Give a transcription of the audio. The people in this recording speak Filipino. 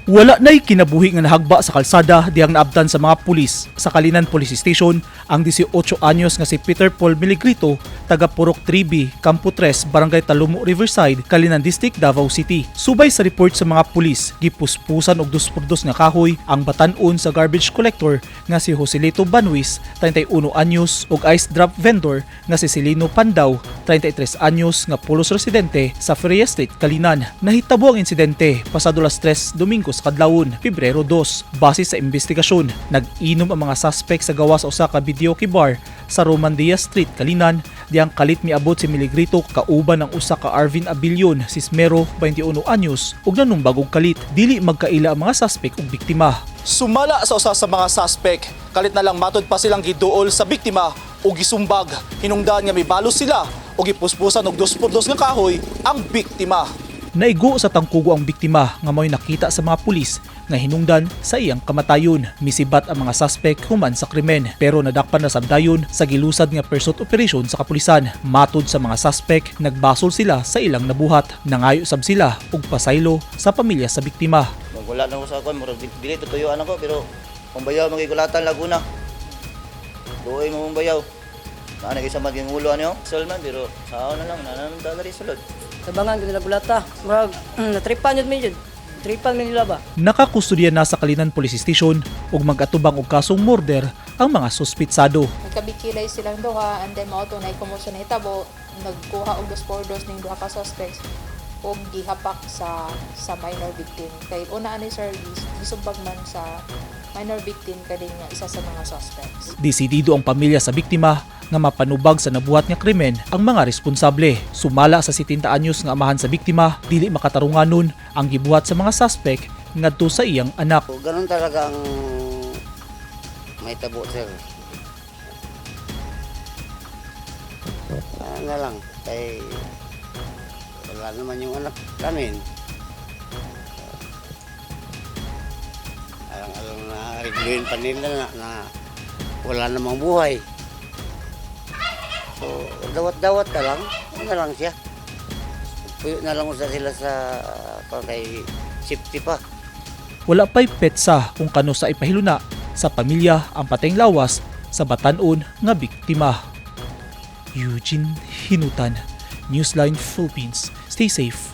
Wala na'y kinabuhi nga nahagba sa kalsada diyang naabtan sa mga pulis sa Kalinan Police Station ang 18 anyos nga si Peter Paul Miligrito, taga Purok 3B, Campo 3, Barangay Talumo, Riverside, Kalinan District, Davao City. Subay sa report sa mga pulis, gipuspusan og 2x2 nga kahoy ang batan-on sa garbage collector nga si Joselito Banwis, 31 anyos, ug ice drop vendor nga si Celino Pandaw, 33 anyos, nga pulos residente sa Freya Street, Kalinan. Nahitabo ang insidente pasado las 3 Domingo sa kadlawon, Pebrero 2. Base sa investigasyon, nag-inom ang mga suspect sa gawa sa usa ka videoke bar sa Roman Diaz Street, Kalinan, diyang kalit miabot si Miligrito kauban ang usa ka Arvin Abilion, sismero, 21 anyos, ug nanumbag og kalit. Dili magkaila ang mga suspect ug biktima. Sumala sa usa sa mga suspect, kalit na lang matod pa silang giduol sa biktima ug gisumbag. Hinungdan nga mibalos sila ug gipuspusan og 2x2 nga kahoy ang biktima. Naigo sa tangkugo ang biktima nga mo'y nakita sa mga pulis nga hinungdan sa iyang kamatayon. Misibat ang mga suspect human sa krimen pero nadakpan na sabdayon sa gilusad nga pursuit operation sa kapulisan. Matod sa mga suspect, nagbasol sila sa ilang nabuhat. Nangayo sab sila og pasaylo sa pamilya sa biktima. Wala na ko sa akon, murag dili tutuyuan ako pero kung bayaw magigulatan Laguna. Duoy mo mong bayaw. Naana kay sa maging ulo ano, Solman pero sao na lang nananamda na rin sulod. Tabangan gid nila bulata. Murag natripan jud mi jud. Tripan mi nila ba? Nakakustodiya na sa Kalinan Police Station ug mag-atubang og kasong murder ang mga suspitsado. Nagkabikilay silang duha and then mao to nay commotion na hitabo, nagkuha og 2x2 ning duha ka suspects ug gihapak sa minor victim. Kay una ani sir gisumbag man sa minor victim kading isa sa mga suspects. Desidido ang pamilya sa biktima nga mapanubag sa nabuhat nga krimen ang mga responsable. Sumala sa 70 anyos nga amahan sa biktima, dili makatarunganon ang gibuhat sa mga suspect ngadto sa iyang anak. Ganun talaga ang may tabo, sir. Ano lang, kay wala naman yung anak namin. Alang-alang na regluin pa nila na wala namang buhay. So, dawat-dawat ka lang, na lang siya. Puyo na lang usa sila sa kay safety pa. Wala pa'y petsa kung kano sa ipahiluna sa pamilya ang patayng lawas sa batan-on nga biktima. Eugene Hinutan, Newsline Philippines. Stay safe.